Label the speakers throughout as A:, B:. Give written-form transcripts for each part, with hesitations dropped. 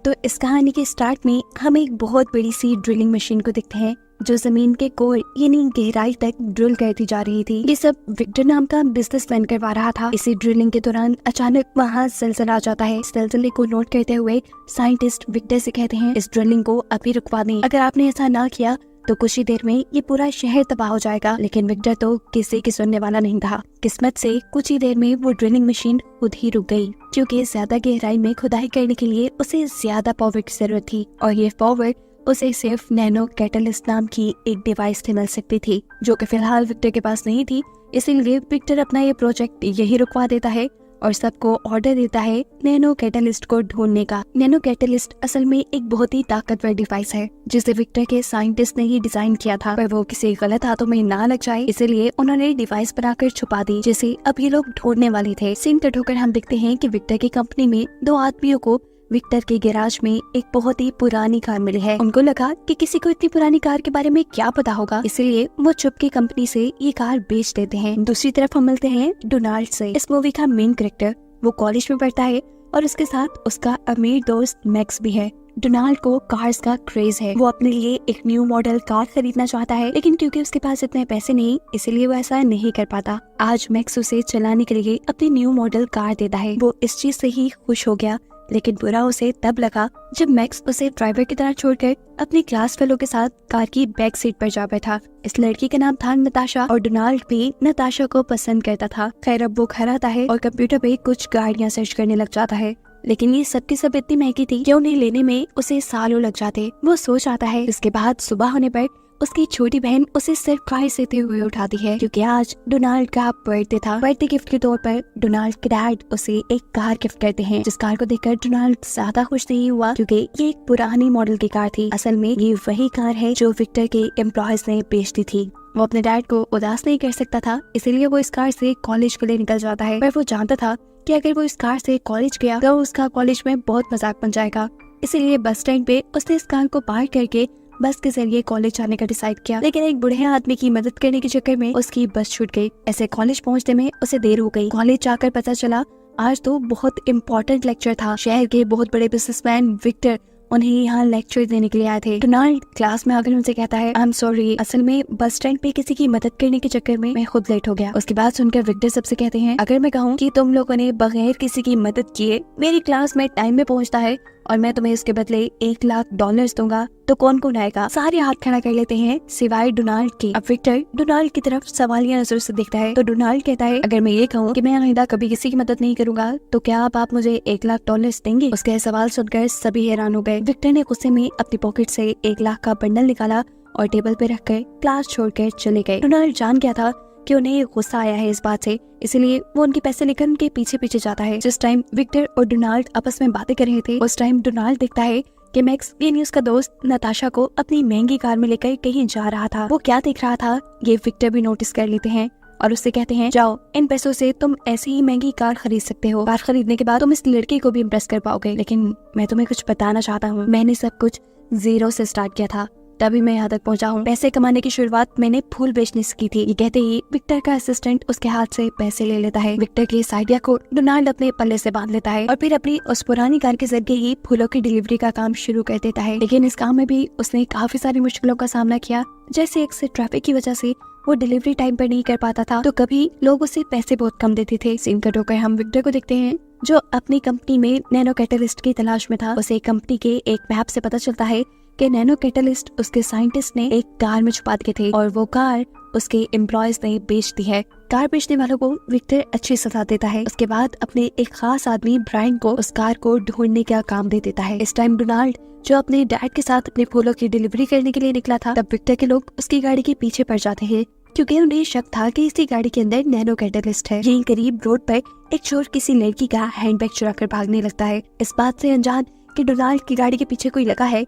A: तो इस कहानी के स्टार्ट में हम एक बहुत बड़ी सी ड्रिलिंग मशीन को देखते हैं जो जमीन के कोर यानी गहराई तक ड्रिल करती जा रही थी। ये सब विक्टर नाम का बिजनेसमैन करवा रहा था। इसी ड्रिलिंग के दौरान अचानक वहाँ जलजला आ जाता है। इस जलजले को नोट करते हुए साइंटिस्ट विक्टर से कहते हैं इस ड्रिलिंग को अभी रुकवा दें। अगर आपने ऐसा ना किया तो कुछ ही देर में ये पूरा शहर तबाह हो जाएगा। लेकिन विक्टर तो किसी की सुनने वाला नहीं था। किस्मत से कुछ ही देर में वो ड्रिलिंग मशीन खुद ही रुक गई, क्योंकि ज्यादा गहराई में खुदाई करने के लिए उसे ज्यादा पावर की जरूरत थी और ये पावर उसे सिर्फ नैनो कैटलिस्ट नाम की एक डिवाइस से मिल सकती थी, जो कि फिलहाल विक्टर के पास नहीं थी। इसीलिए विक्टर अपना ये प्रोजेक्ट यही रुकवा देता है और सबको ऑर्डर देता है नैनो कैटलिस्ट को ढूंढने का। नैनो कैटलिस्ट असल में एक बहुत ही ताकतवर डिवाइस है जिसे विक्टर के साइंटिस्ट ने ही डिजाइन किया था, पर वो किसी गलत हाथों में ना लग जाए इसलिए उन्होंने डिवाइस बनाकर छुपा दी, जिसे अब ये लोग ढूंढने वाले थे। सीन कट होकर हम देखते हैं कि विक्टर की कंपनी में दो आदमियों को विक्टर के गैराज में एक बहुत ही पुरानी कार मिली है। उनको लगा कि किसी को इतनी पुरानी कार के बारे में क्या पता होगा, इसलिए वो चुपके कंपनी से ये कार बेच देते हैं। दूसरी तरफ हम मिलते हैं डोनाल्ड से। इस मूवी का मेन कैरेक्टर वो कॉलेज में पढ़ता है और उसके साथ उसका अमीर दोस्त मैक्स भी है। डोनाल्ड को कार्स का क्रेज है। वो अपने लिए एक न्यू मॉडल कार खरीदना चाहता है, लेकिन क्योंकि उसके पास इतने पैसे नहीं इसलिए वो ऐसा नहीं कर पाता। आज मैक्स उसे चलाने के लिए अपनी न्यू मॉडल कार देता है। वो इस चीज से ही खुश हो गया, लेकिन बुरा उसे तब लगा जब मैक्स उसे ड्राइवर की तरह छोड़कर अपनी क्लास फेलो के साथ कार की बैक सीट पर जा बैठा। इस लड़की का नाम था नताशा और डोनाल्ड भी नताशा को पसंद करता था। खैर अब वो घर आता है और कंप्यूटर पे कुछ गाड़ियां सर्च करने लग जाता है, लेकिन ये सब की सब इतनी महंगी थी कि उन्हें लेने में उसे सालों लग जाते। वो सोच आता है। इसके बाद सुबह होने पर उसकी छोटी बहन उसे सरप्राइज देते हुए उठाती है, क्योंकि आज डोनाल्ड का बर्थडे था। बर्थडे गिफ्ट के तौर पर डोनाल्ड के डैड उसे एक कार गिफ्ट करते हैं, जिस कार को देखकर डोनाल्ड ज्यादा खुश नहीं हुआ, क्योंकि ये एक पुरानी मॉडल की कार थी। असल में ये वही कार है जो विक्टर के एम्प्लॉयज ने बेच दी थी। वो अपने डैड को उदास नहीं कर सकता था, इसीलिए वो इस कार से कॉलेज के लिए निकल जाता है। पर वो जानता था कि अगर वो इस कार से कॉलेज गया तो उसका कॉलेज में बहुत मजाक बन जाएगा। इसीलिए बस स्टैंड पे उसने इस कार को पार्क करके बस के जरिए कॉलेज जाने का डिसाइड किया। लेकिन एक बूढ़े आदमी की मदद करने के चक्कर में उसकी बस छूट गई। ऐसे कॉलेज पहुंचने में उसे देर हो गई। कॉलेज जाकर पता चला आज तो बहुत इम्पोर्टेंट लेक्चर था। शहर के बहुत बड़े बिजनेसमैन विक्टर उन्हें यहाँ लेक्चर देने के लिए आए थे। डोनाल्ड क्लास में आकर उनसे कहता है आई एम सॉरी, असल में बस स्टैंड पे किसी की मदद करने के चक्कर में मैं खुद लेट हो गया। उसके बाद सुनकर विक्टर सबसे कहते हैं अगर मैं कहूँ कि तुम लोगों ने बगैर किसी की मदद किए मेरी क्लास में टाइम में पहुँचता है और मैं तुम्हें इसके बदले $1,00,000 दूंगा तो कौन कौन आएगा? सारे हाथ खड़ा कर लेते हैं सिवाय डोनाल्ड के। अब विक्टर डोनाल्ड की तरफ सवालिया नजर से देखता है तो डोनाल्ड कहता है अगर मैं ये कहूँ कि मैं आइंदा कभी किसी की मदद नहीं करूंगा तो क्या आप मुझे $1,00,000 देंगे? उसका सवाल सुनकर सभी हैरान हो गए। विक्टर ने गुस्से में अपनी पॉकेट से 1,00,000 का बंडल निकाला और टेबल पे रखकर क्लास छोड़कर चले गए। डोनाल्ड जान गया था कि उन्हें गुस्सा आया है इस बात से, इसलिए वो उनके पैसे लेकर उनके पीछे पीछे जाता है। जिस टाइम विक्टर और डोनाल्ड आपस में बातें कर रहे थे उस टाइम डोनाल्ड देखता है कि मैक्स यानी उसका दोस्त नताशा को अपनी महंगी कार में लेकर कहीं जा रहा था। वो क्या देख रहा था ये विक्टर भी नोटिस कर लेते हैं और उससे कहते हैं जाओ इन पैसों से तुम ऐसी ही महंगी कार खरीद सकते हो। कार खरीदने के बाद तुम इस लड़की को भी इम्प्रेस कर पाओगे। लेकिन मैं तुम्हें कुछ बताना चाहता हूँ, मैंने सब कुछ जीरो से स्टार्ट किया था, तभी मैं यहाँ तक पहुँचा हूँ। पैसे कमाने की शुरुआत मैंने फूल बेचने से की थी। ये कहते ही विक्टर का असिस्टेंट उसके हाथ से पैसे ले लेता है। विक्टर की इस आइडिया को डोनाल्ड अपने पल्ले से बांध लेता है और फिर अपनी उस पुरानी कार के जरिए ही फूलों की डिलीवरी का काम शुरू कर देता है। लेकिन इस काम में भी उसने काफी सारी मुश्किलों का सामना किया, जैसे अक्सर ट्रैफिक की वजह से वो डिलीवरी टाइम पर नहीं कर पाता था, तो कभी लोग उसे पैसे बहुत कम देते थे। सीन कट होकर हम विक्टर को देखते हैं जो अपनी कंपनी में नैनो कैटलिस्ट की तलाश में था। उसे कंपनी के एक मैप से पता चलता है कि नैनो कैटलिस्ट उसके साइंटिस्ट ने एक कार में छुपा दिए थे और वो कार उसके एम्प्लॉयज ने बेच दी है। कार बेचने वालों को विक्टर अच्छी सजा देता है। उसके बाद अपने एक खास आदमी ब्रायन को उस कार को ढूंढने का काम दे देता है। इस टाइम डोनाल्ड जो अपने डैड के साथ अपने फूलों की डिलीवरी करने के लिए निकला था, तब विक्टर के लोग उसकी गाड़ी के पीछे पड़ जाते हैं, क्योंकि उन्हें शक था कि इसी गाड़ी के अंदर नैनो कैटलिस्ट है। यहीं करीब रोड पर एक चोर किसी लड़की का हैंडबैग चुरा कर भागने लगता है। इस बात से अनजान कि डोनाल्ड की गाड़ी के पीछे कोई लगा है,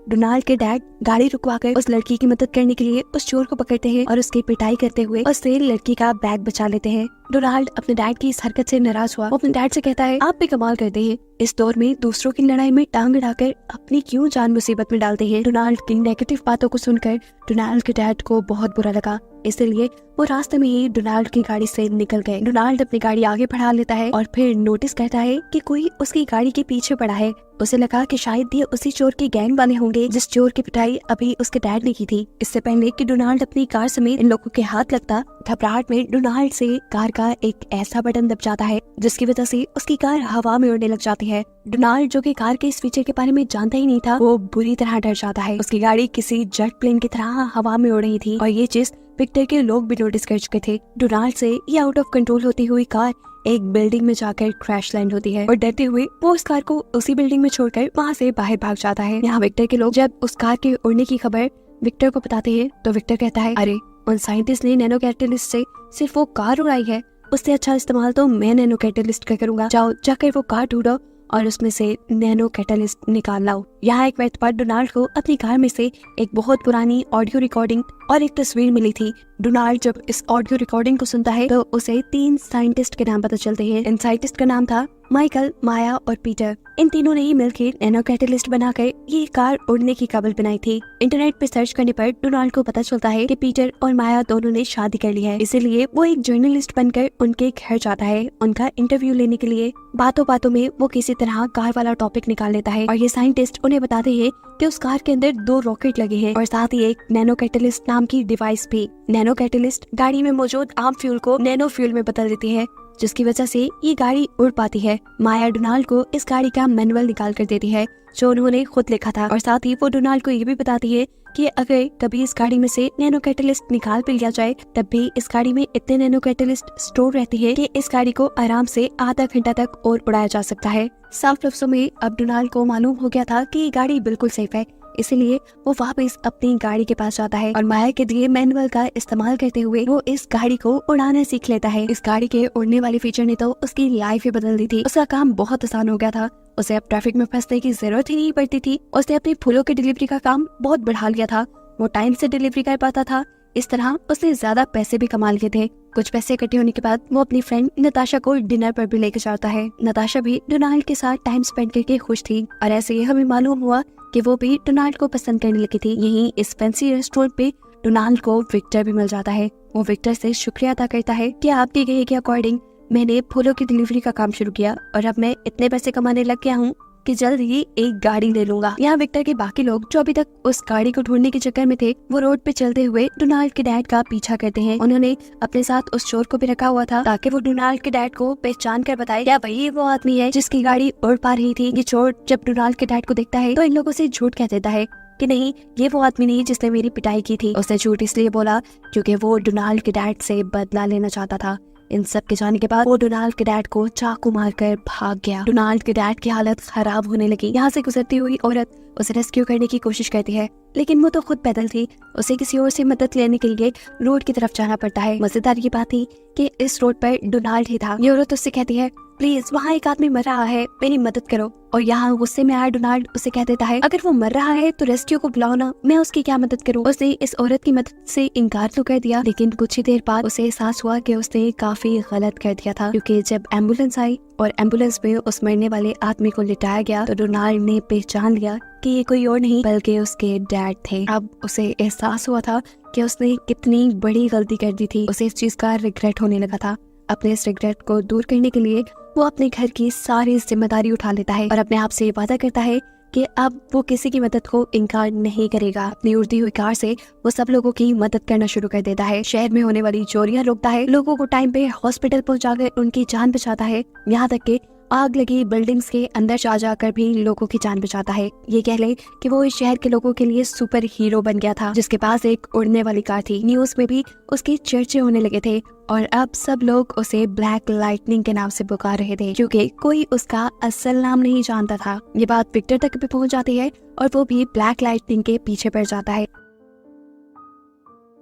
A: डोनाल्ड के डैड गाड़ी रुकवाकर उस लड़की की मदद करने के लिए उस चोर को पकड़ते हैं और उसकी पिटाई करते हुए उससे लड़की का बैग बचा लेते हैं। डोनाल्ड अपने डैड की इस हरकत से नाराज हुआ। वो अपने डैड से कहता है, आप भी कमाल करते हैं, इस दौर में दूसरों की लड़ाई में टांग अड़ाकर अपनी क्यों जान मुसीबत में डालते हैं। डोनाल्ड की नेगेटिव बातों को सुनकर डोनाल्ड के डैड को बहुत बुरा लगा, इसलिए वो रास्ते में ही डोनाल्ड की गाड़ी से निकल गए। डोनाल्ड अपनी गाड़ी आगे बढ़ा लेता है और फिर नोटिस करता है कि कोई उसकी गाड़ी के पीछे पड़ा है। उसे लगा कि शायद ये उसी चोर के गैंग वाले होंगे जिस चोर की पिटाई अभी उसके डैड ने की थी। इससे पहले कि डोनाल्ड अपनी कार समेत इन लोगों के हाथ लगता, घबराहट में डोनाल्ड से कार का एक ऐसा बटन दब जाता है जिसकी वजह से उसकी कार हवा में उड़ने लग जाती है। डोनाल्ड, जो कि कार के इस फीचर के बारे में जानता ही नहीं था, वो बुरी तरह डर जाता है। उसकी गाड़ी किसी जेट प्लेन की तरह हवा में उड़ रही थी और ये चीज विक्टर के लोग भी नोटिस कर चुके थे। डोनाल्ड से ये आउट ऑफ कंट्रोल होती हुई कार एक बिल्डिंग में जाकर क्रैश लैंड होती है और डरते हुए वो उस कार को उसी बिल्डिंग में छोड़कर वहाँ से बाहर भाग जाता है। यहाँ विक्टर के लोग जब उस कार के उड़ने की खबर विक्टर को बताते हैं तो विक्टर कहता है, अरे उन साइंटिस्ट ने नैनो कैटलिस्ट से सिर्फ वो कार उड़ाई है, उससे अच्छा इस्तेमाल तो मैं नैनो कैटलिस्ट का करूंगा। जाओ जाकर वो कार ढूंढो और उसमें से नैनो कैटलिस्ट निकाल लाओ। यहाँ एक वक्त पर डोनाल्ड को अपनी कार में से एक बहुत पुरानी ऑडियो रिकॉर्डिंग और एक तस्वीर मिली थी। डोनाल्ड जब इस ऑडियो रिकॉर्डिंग को सुनता है तो उसे 3 साइंटिस्ट के नाम पता चलते हैं। इन साइंटिस्ट का नाम था माइकल, माया और पीटर। इन तीनों ने ही मिलकर नैनो कैटलिस्ट बनाकर ये कार उड़ने की काबिल बनाई थी। इंटरनेट पे सर्च करने पर डोनाल्ड को पता चलता है कि पीटर और माया दोनों ने शादी कर ली है, इसीलिए वो एक जर्नलिस्ट बनकर उनके घर जाता है उनका इंटरव्यू लेने के लिए। बातों बातों में वो किसी तरह कार वाला टॉपिक निकाल लेता है और ये साइंटिस्ट उन्हें बताते हैं कि उस कार के अंदर 2 रॉकेट लगे हैं और साथ ही एक नैनो कैटलिस्ट नाम की डिवाइस भी। नैनो कैटलिस्ट गाड़ी में मौजूद आम फ्यूल को नैनो फ्यूल में बदल देती है, जिसकी वजह से ये गाड़ी उड़ पाती है। माया डोनाल्ड को इस गाड़ी का मैनुअल निकाल कर देती है जो उन्होंने खुद लिखा था और साथ ही वो डोनाल्ड को ये भी बताती है कि अगर कभी इस गाड़ी में से नैनो कैटलिस्ट निकाल भी लिया जाए तब भी इस गाड़ी में इतने नैनो कैटलिस्ट स्टोर रहती है कि इस गाड़ी को आराम से आधा घंटा तक और उड़ाया जा सकता है। साफ लफ्जों में अब डोनाल्ड को मालूम हो गया था कि ये गाड़ी बिल्कुल सेफ है, इसलिए वो वापस अपनी गाड़ी के पास जाता है और माया के दिए मैनुअल का इस्तेमाल करते हुए वो इस गाड़ी को उड़ाना सीख लेता है। इस गाड़ी के उड़ने वाले फीचर ने तो उसकी लाइफ ही बदल दी थी। उसका काम बहुत आसान हो गया था, उसे अब ट्रैफिक में फंसने की जरूरत ही नहीं पड़ती थी। उसने अपनी फूलों की डिलीवरी का काम बहुत बढ़ा लिया था, वो टाइम से डिलीवरी कर पाता था। इस तरह उसने ज्यादा पैसे भी कमा लिए थे। कुछ पैसे इकट्ठे होने के बाद वो अपनी फ्रेंड नताशा को डिनर पर भी लेकर जाता है। नताशा भी डोनाल्ड के साथ टाइम स्पेंड करके खुश थी और ऐसे ही हमें मालूम हुआ कि वो भी डोनाल्ड को पसंद करने लगी थी। यहीं इस फैंसी रेस्टोरेंट पे डोनाल्ड को विक्टर भी मिल जाता है। वो विक्टर से शुक्रिया अदा करता है कि आपके कहे के अकॉर्डिंग मैंने फूलों की डिलीवरी का काम शुरू किया और अब मैं इतने पैसे कमाने लग गया हूँ कि जल्द ही एक गाड़ी ले लूंगा। यहाँ विक्टर के बाकी लोग जो अभी तक उस गाड़ी को ढूंढने के चक्कर में थे, वो रोड पे चलते हुए डोनाल्ड के डैड का पीछा करते हैं। उन्होंने अपने साथ उस चोर को भी रखा हुआ था ताकि वो डोनाल्ड के डैड को पहचान कर बताए क्या वही वो आदमी है जिसकी गाड़ी उड़ पा रही थी। ये चोर जब डोनाल्ड के डैड को देखता है तो इन लोगों से झूठ कह देता है कि नहीं, ये वो आदमी नहीं जिसने मेरी पिटाई की थी। उसने झूठ इसलिए बोला क्योंकि वो डोनाल्ड के डैड से बदला लेना चाहता था। इन सब के जाने के बाद वो डोनाल्ड के डैड को चाकू मारकर भाग गया। डोनाल्ड के डैड की हालत खराब होने लगी। यहाँ से गुजरती हुई औरत उसे रेस्क्यू करने की कोशिश करती है, लेकिन वो तो खुद पैदल थी। उसे किसी और से मदद लेने के लिए रोड की तरफ जाना पड़ता है। मजेदार ये बात थी कि इस रोड पर डोनाल्ड ही था। ये औरत उससे कहती है, प्लीज वहाँ एक आदमी मर रहा है, मेरी मदद करो। और यहाँ गुस्से में आया डोनाल्ड उसे कह देता है, अगर वो मर रहा है तो रेस्क्यू को बुलाओ ना, मैं उसकी क्या मदद करूँ। उसने इस औरत की मदद से इनकार तो कर दिया, लेकिन कुछ ही देर बाद उसे एहसास हुआ कि उसने काफी गलत कर दिया था, क्योंकि जब एम्बुलेंस आई और एम्बुलेंस में उस मरने वाले आदमी को लिटाया गया तो डोनाल्ड ने पहचान लिया कि ये कोई और नहीं बल्कि उसके डैड थे। अब उसे एहसास हुआ था कि उसने कितनी बड़ी गलती कर दी थी। उसे इस चीज का रिग्रेट होने लगा था। अपने इस रिग्रेट को दूर करने के लिए वो अपने घर की सारी जिम्मेदारी उठा लेता है और अपने आप से वादा करता है कि अब वो किसी की मदद को इनकार नहीं करेगा। अपनी उड़ती हुई कार से वो सब लोगों की मदद करना शुरू कर देता है। शहर में होने वाली चोरियां रोकता है, लोगों को टाइम पे हॉस्पिटल पहुंचाकर उनकी जान बचाता है, यहाँ तक कि आग लगी बिल्डिंग्स के अंदर जा जाकर भी लोगों की जान बचाता है। ये कह ले कि वो इस शहर के लोगों के लिए सुपर हीरो बन गया था, जिसके पास एक उड़ने वाली कार थी। न्यूज में भी उसके चर्चे होने लगे थे और अब सब लोग उसे ब्लैक लाइटनिंग के नाम से पुकार रहे थे, क्योंकि कोई उसका असल नाम नहीं जानता था। ये बात विक्टर तक भी पहुंच जाती है और वो भी ब्लैक लाइटनिंग के पीछे पड़ जाता है।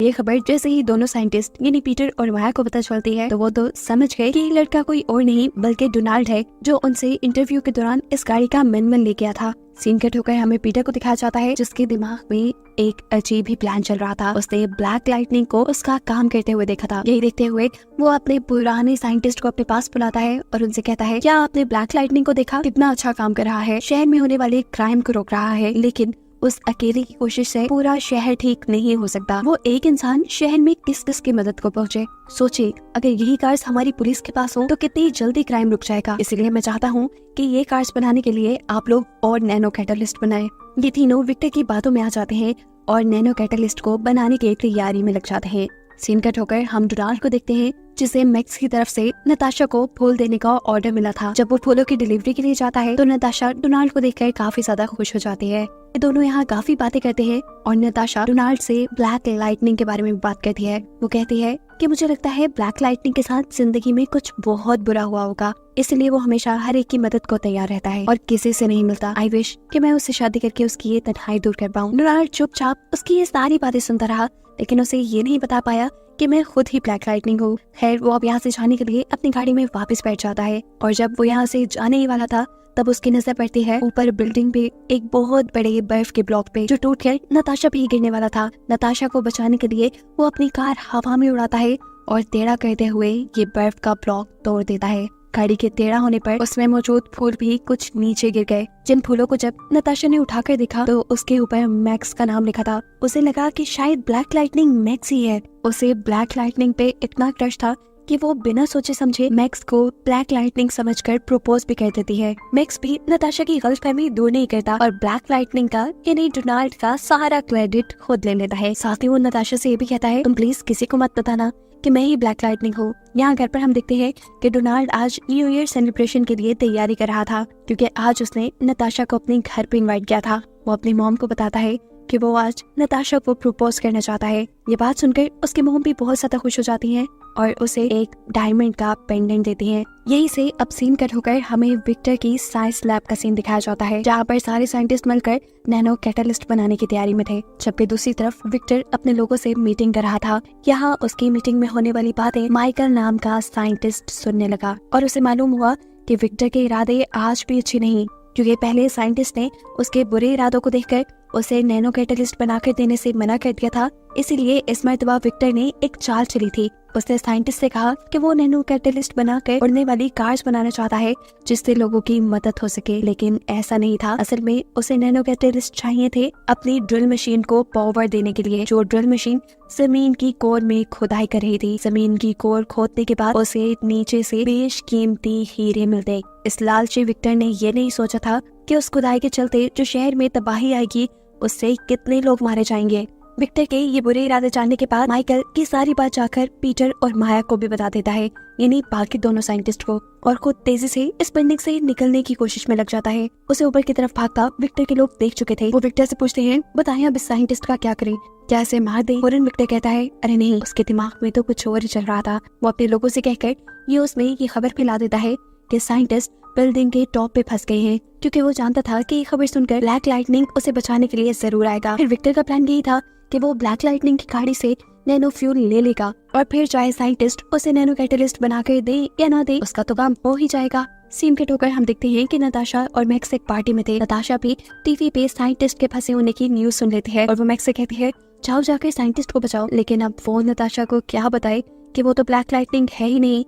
A: ये खबर जैसे ही दोनों साइंटिस्ट यानी पीटर और माया को पता चलती है तो वो तो समझ गए कि ये लड़का कोई और नहीं बल्कि डोनाल्ड है, जो उनसे इंटरव्यू के दौरान इस गाड़ी का मैनुअल ले गया था। सीन कट होकर हमें पीटर को दिखाया जाता है जिसके दिमाग में एक अजीब ही प्लान चल रहा था। उसने ब्लैक लाइटनिंग को उसका काम करते हुए देखा था। यही देखते हुए वो अपने पुराने साइंटिस्ट को अपने पास बुलाता है और उनसे कहता है, क्या आपने ब्लैक लाइटनिंग को देखा? कितना अच्छा काम कर रहा है, शहर में होने वाले क्राइम को रोक रहा है, लेकिन उस अकेले की कोशिश से पूरा शहर ठीक नहीं हो सकता। वो एक इंसान शहर में किस किस की मदद को पहुंचे। सोचिए, अगर यही कार्स हमारी पुलिस के पास हो तो कितनी जल्दी क्राइम रुक जाएगा। इसलिए मैं चाहता हूँ कि ये कार्स बनाने के लिए आप लोग और नैनो कैटलिस्ट बनाएं। ये तीनों विक्टर की बातों में आ जाते हैं और नैनो कैटलिस्ट को बनाने की तैयारी में लग जाते हैं। सीन कट होकर हम डोनाल्ड को देखते हैं जिसे मैक्स की तरफ से नताशा को फूल देने का ऑर्डर मिला था। जब वो फूलों की डिलीवरी के लिए जाता है तो नताशा डोनाल्ड को देखकर काफी ज्यादा खुश हो जाती है। ये दोनों यहाँ काफी बातें करते हैं और नताशा डोनाल्ड से ब्लैक लाइटनिंग के बारे में बात करती है। वो कहती है कि मुझे लगता है ब्लैक लाइटनिंग के साथ जिंदगी में कुछ बहुत बुरा हुआ होगा, इसलिए वो हमेशा हर एक की मदद को तैयार रहता है और किसी से नहीं मिलता। आई विश कि मैं उससे शादी करके उसकी ये तन्हाई दूर कर पाऊँ। डोनाल्ड चुपचाप उसकी ये सारी बातें सुनता रहा, लेकिन उसे ये नहीं बता पाया कि मैं खुद ही ब्लैक लाइटनिंग हूँ। खैर, वो अब यहाँ से जाने के लिए अपनी गाड़ी में वापस बैठ जाता है और जब वो यहाँ से जाने ही वाला था तब उसकी नजर पड़ती है ऊपर बिल्डिंग पे एक बहुत बड़े बर्फ के ब्लॉक पे जो टूटकर नताशा पे ही गिरने वाला था। नताशा को बचाने के लिए वो अपनी कार हवा में उड़ाता है और टेढ़ा करते हुए ये बर्फ का ब्लॉक तोड़ देता है। गाड़ी के टेढ़ा होने पर उसमें मौजूद फूल भी कुछ नीचे गिर गए, जिन फूलों को जब नताशा ने उठाकर देखा तो उसके ऊपर मैक्स का नाम लिखा था। उसे लगा कि शायद ब्लैक लाइटनिंग मैक्स ही है। उसे ब्लैक लाइटनिंग पे इतना क्रश था कि वो बिना सोचे समझे मैक्स को ब्लैक लाइटनिंग समझकर प्रपोज भी कर देती है। मैक्स भी नताशा की गलतफहमी दूर नहीं करता और ब्लैक लाइटनिंग का यानी डोनाल्ड का सारा क्रेडिट खुद ले लेता है। साथ ही वो नताशा से ये भी कहता है, तुम प्लीज किसी को मत बताना कि मैं ही ब्लैक लाइटनिंग हूँ। यहाँ घर पर हम देखते हैं कि डोनाल्ड आज न्यू ईयर सेलिब्रेशन के लिए तैयारी कर रहा था, क्योंकि आज उसने नताशा को अपने घर पे इनवाइट किया था। वो अपनी मॉम को बताता है कि वो आज नताशा को प्रपोज करना चाहता है। ये बात सुनकर उसकी मॉम भी बहुत ज्यादा खुश हो जाती हैं और उसे एक डायमंड का पेंडेंट देती हैं। यही से अब सीन कट होकर हमें विक्टर की साइंस लैब का सीन दिखाया जाता है, जहाँ पर सारे साइंटिस्ट मिलकर नैनो कैटलिस्ट बनाने की तैयारी में थे। जबकि दूसरी तरफ विक्टर अपने लोगों से मीटिंग कर रहा था। यहाँ उसकी मीटिंग में होने वाली बातें माइकल नाम का साइंटिस्ट सुनने लगा और उसे मालूम हुआ कि विक्टर के इरादे आज भी अच्छे नहीं, क्योंकि पहले साइंटिस्ट ने उसके बुरे इरादों को देखकर उसे नैनो कैटलिस्ट बनाकर देने से मना कर दिया था। इसीलिए इस मर्तबा विक्टर ने एक चाल चली थी। उसने साइंटिस्ट से कहा कि वो नैनो कैटलिस्ट बनाकर उड़ने वाली कार्स बनाना चाहता है जिससे लोगों की मदद हो सके, लेकिन ऐसा नहीं था। असल में उसे नैनो कैटलिस्ट चाहिए थे अपनी ड्रिल मशीन को पावर देने के लिए, जो ड्रिल मशीन जमीन की कोर में खुदाई कर रही थी। जमीन की कोर खोदने के बाद उसे नीचे से बेशकीमती हीरे मिलते। इस लालची विक्टर ने ये नहीं सोचा था कि उस खुदाई के चलते जो शहर में तबाही आएगी उससे कितने लोग मारे जाएंगे। विक्टर के ये बुरे इरादे जानने के बाद माइकल की सारी बात जाकर पीटर और माया को भी बता देता है, यानी बाकी दोनों साइंटिस्ट को, और खुद तेजी से इस बिल्डिंग से निकलने की कोशिश में लग जाता है। उसे ऊपर की तरफ भागता विक्टर के लोग देख चुके थे। वो विक्टर से पूछते हैं, बताएं अब इस साइंटिस्ट का क्या करें, क्या इसे मार दें? फौरन विक्टर कहता है, अरे नहीं, उसके दिमाग में तो कुछ और ही चल रहा था। वो अपने लोगों से कहकर ये उसमें ये खबर फैला देता है कि साइंटिस्ट बिल्डिंग के टॉप पे फंस गए हैं, क्योंकि वो जानता था कि ये खबर सुनकर ब्लैक लाइटनिंग उसे बचाने के लिए जरूर आएगा। फिर विक्टर का प्लान यही था कि वो ब्लैक लाइटनिंग की गाड़ी से नैनो फ्यूल ले लेगा और फिर चाहे साइंटिस्ट उसे नैनो कैटलिस्ट बना कर दे या ना दे, उसका तो काम हो ही जाएगा। सीन कट होकर हम देखते हैं कि नताशा और मैक्स एक पार्टी में थे। नताशा भी टीवी पे साइंटिस्ट के फंसे होने की न्यूज सुन लेती है और वो मैक्स से कहती है, जाओ जाकर साइंटिस्ट को बचाओ। लेकिन अब वो नताशा को क्या बताए कि वो तो ब्लैक लाइटनिंग है ही नहीं।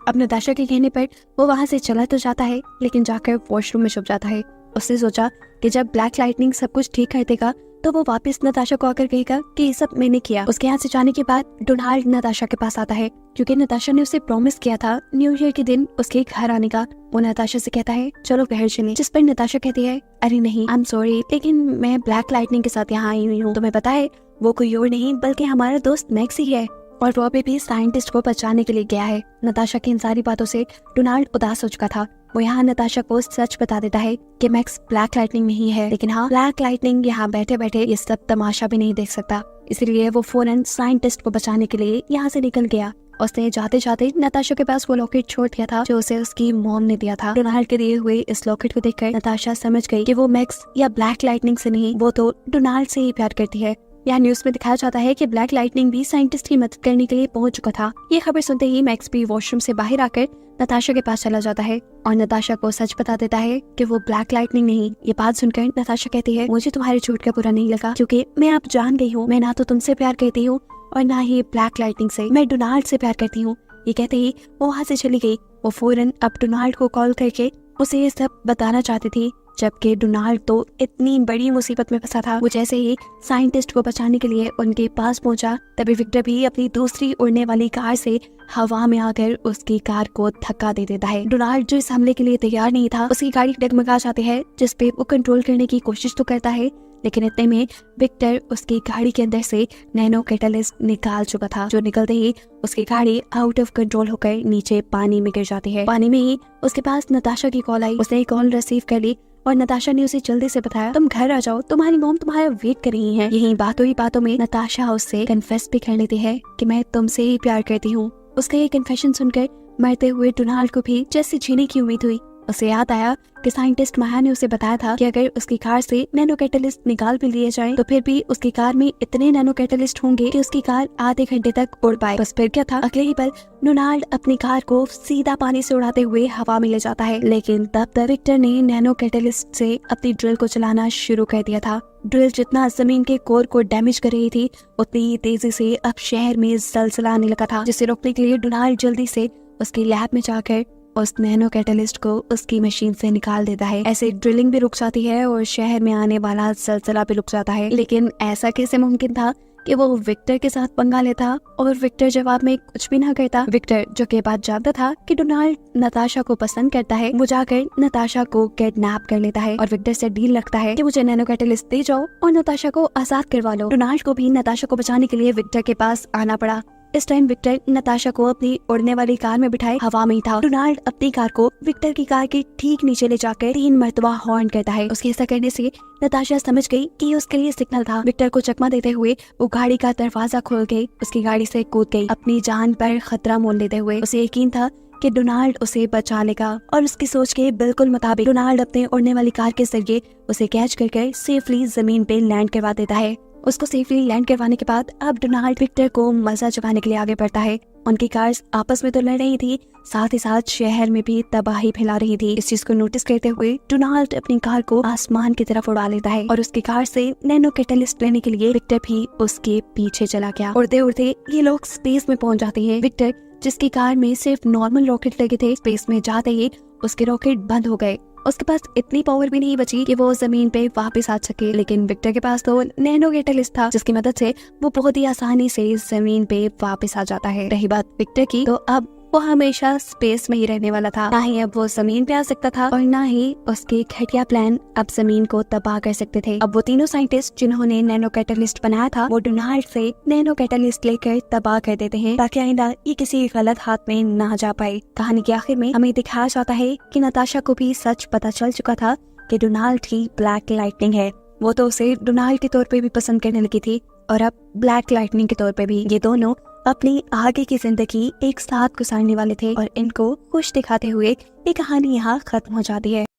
A: अब नताशा के कहने पर वो वहाँ से चला तो जाता है, लेकिन जाकर वॉशरूम में छुप जाता है। उसने सोचा कि जब ब्लैक लाइटनिंग सब कुछ ठीक कर देगा तो वो वापस नताशा को आकर कहेगा कि ये सब मैंने किया। उसके यहाँ से जाने के बाद डोनाल्ड नताशा के पास आता है, क्योंकि नताशा ने उसे प्रॉमिस किया था न्यू ईयर के दिन उसके घर आने का। वो नताशा से कहता है, चलो घर चलें, जिस पर नताशा कहती है, अरे नहीं, आई एम सॉरी, लेकिन मैं ब्लैक लाइटनिंग के साथ यहाँ आई हुई हूँ। तुम्हें पता है वो कोई और नहीं बल्कि हमारा दोस्त मैक्स ही है, और वो अभी भी साइंटिस्ट को बचाने के लिए गया है। नताशा की इन सारी बातों से डोनाल्ड उदास हो चुका था। वो यहाँ नताशा को सच बता देता है कि मैक्स ब्लैक लाइटनिंग नहीं है, लेकिन हाँ, ब्लैक लाइटनिंग यहाँ बैठे बैठे ये सब तमाशा भी नहीं देख सकता। इसलिए वो फौरन साइंटिस्ट को बचाने के लिए यहाँ से निकल गया। उसने जाते जाते नताशा के पास वो लॉकेट छोड़ दिया था जो उसे उसकी मॉम ने दिया था। डोनाल्ड के दिए हुए इस लॉकेट को देखकर नताशा समझ गई कि वो मैक्स या ब्लैक लाइटनिंग से नहीं, वो तो डोनाल्ड से ही प्यार करती है। यहाँ न्यूज में दिखाया जाता है कि ब्लैक लाइटनिंग भी साइंटिस्ट की मदद करने के लिए पहुंच चुका था। ये खबर सुनते ही मैक्स भी वॉशरूम से बाहर आकर नताशा के पास चला जाता है और नताशा को सच बता देता है कि वो ब्लैक लाइटनिंग नहीं। ये बात सुनकर नताशा कहती है, मुझे तुम्हारे झूठ का बुरा नहीं लगा, क्योंकि मैं अब जान गई हूँ मैं ना तो तुमसे प्यार करती हूँ और ना ही ब्लैक लाइटनिंग से, मैं डोनाल्ड से प्यार करती हूँ। ये कहते ही वो वहाँ से चली गई। वो फौरन अब डोनाल्ड को कॉल करके उसे ये सब बताना चाहती थी, जबकि डोनाल्ड तो इतनी बड़ी मुसीबत में फंसा था। वो जैसे ही साइंटिस्ट को बचाने के लिए उनके पास पहुंचा, तभी विक्टर भी अपनी दूसरी उड़ने वाली कार से हवा में आकर उसकी कार को धक्का दे देता है। डोनाल्ड जो इस हमले के लिए तैयार नहीं था, उसकी गाड़ी डगमगा जाती है, जिसपे वो कंट्रोल करने की कोशिश तो करता है, लेकिन इतने में विक्टर उसकी गाड़ी के अंदर से नैनो कैटलिस्ट निकाल चुका था, जो निकलते ही उसकी गाड़ी आउट ऑफ कंट्रोल होकर नीचे पानी में गिर जाती है। पानी में ही उसके पास नताशा की कॉल आई। उसने कॉल रिसीव कर ली और नताशा ने उसे जल्दी से बताया, तुम घर आ जाओ, तुम्हारी मॉम तुम्हारा वेट कर रही है। यही बातों ही बातों में नताशा उससे कन्फेस भी कर लेती है कि मैं तुमसे ही प्यार करती हूँ। उसका ये कन्फेशन सुनकर मरते हुए डोनाल्ड को भी जैसे जीने की उम्मीद हुई। उसे याद आया कि साइंटिस्ट माया ने उसे बताया था कि अगर उसकी कार से नैनो कैटलिस्ट निकाल भी लिए जाए तो फिर भी उसकी कार में इतने नैनो कैटलिस्ट होंगे कि उसकी कार आधे घंटे तक उड़ पाए। बस फिर क्या था, अगले ही पल डोनाल्ड अपनी कार को सीधा पानी से उड़ाते हुए हवा में ले जाता है। लेकिन तब तक विक्टर ने नैनो कैटलिस्ट से अपनी ड्रिल को चलाना शुरू कर दिया था। ड्रिल जितना जमीन के कोर को डैमेज कर रही थी, उतनी तेजी से अब शहर में जलजला आने लगा था, जिसे रोकने के लिए डोनाल्ड जल्दी से उसकी लैब में जाकर उस नैनो कैटलिस्ट को उसकी मशीन से निकाल देता है। ऐसे ड्रिलिंग भी रुक जाती है और शहर में आने वाला जलजला भी रुक जाता है। लेकिन ऐसा कैसे मुमकिन था कि वो विक्टर के साथ पंगा लेता और विक्टर जवाब में कुछ भी ना करता। विक्टर जो के बात जानता था कि डोनाल्ड नताशा को पसंद करता है, वो जाकर नताशा को किडनैप कर लेता है और विक्टर से डील रखता है कि मुझे नैनो कैटलिस्ट दे जाओ और नताशा को आजाद करवा लो। डोनाल्ड को भी नताशा को बचाने के लिए विक्टर के पास आना पड़ा। इस टाइम विक्टर नताशा को अपनी उड़ने वाली कार में बिठाए हवा में ही था। डोनाल्ड अपनी कार को विक्टर की कार के ठीक नीचे ले जाकर 3 मरतबा हॉर्न करता है। उसके ऐसा करने से नताशा समझ गई कि ये उसके लिए सिग्नल था। विक्टर को चकमा देते हुए वो गाड़ी का दरवाजा खोल गई, उसकी गाड़ी से कूद गई। अपनी जान पर खतरा मोल लेते हुए उसे यकीन था कि डोनाल्ड उसे बचा लेगा और उसकी सोच के बिल्कुल मुताबिक डोनाल्ड अपने उड़ने वाली कार के जरिए उसे कैच करके सेफली जमीन पे लैंड करवा देता है। उसको सेफली लैंड करवाने के बाद अब डोनाल्ड विक्टर को मजा चुकाने के लिए आगे बढ़ता है। उनकी कार्स आपस में तो लड़ रही थी, साथ ही साथ शहर में भी तबाही फैला रही थी। इस चीज को नोटिस करते हुए डोनाल्ड अपनी कार को आसमान की तरफ उड़ा लेता है और उसकी कार से नैनो कैटलिस्ट लेने के लिए विक्टर भी उसके पीछे चला गया। उड़ते उड़ते ये लोग स्पेस में पहुंच जाते हैं। विक्टर जिसकी कार में सिर्फ नॉर्मल रॉकेट लगे थे, स्पेस में जाते ही उसके रॉकेट बंद हो गए। उसके पास इतनी पावर भी नहीं बची कि वो जमीन पे वापस आ सके। लेकिन विक्टर के पास तो नैनो कैटलिस्ट था, जिसकी मदद से वो बहुत ही आसानी से जमीन पे वापस आ जाता है। रही बात विक्टर की, तो अब वो हमेशा स्पेस में ही रहने वाला था। ना ही अब वो जमीन पे आ सकता था और ना ही उसके घटिया प्लान अब जमीन को तबाह कर सकते थे। अब वो तीनों साइंटिस्ट जिन्होंने नैनो कैटलिस्ट बनाया था, वो डोनाल्ड से नैनो कैटलिस्ट लेकर तबाह कर देते हैं ताकि आइंदा ये किसी गलत हाथ में ना जा पाए। कहानी के आखिर में हमें दिखाया जाता है कि नताशा को भी सच पता चल चुका था कि डोनाल्ड ही ब्लैक लाइटनिंग है। वो तो उसे डोनाल्ड के तौर पे भी पसंद करने लगी थी और अब ब्लैक लाइटनिंग के तौर पे भी। ये दोनों अपनी आगे की जिंदगी एक साथ गुजारने वाले थे और इनको खुश दिखाते हुए ये कहानी यहाँ खत्म हो जाती है।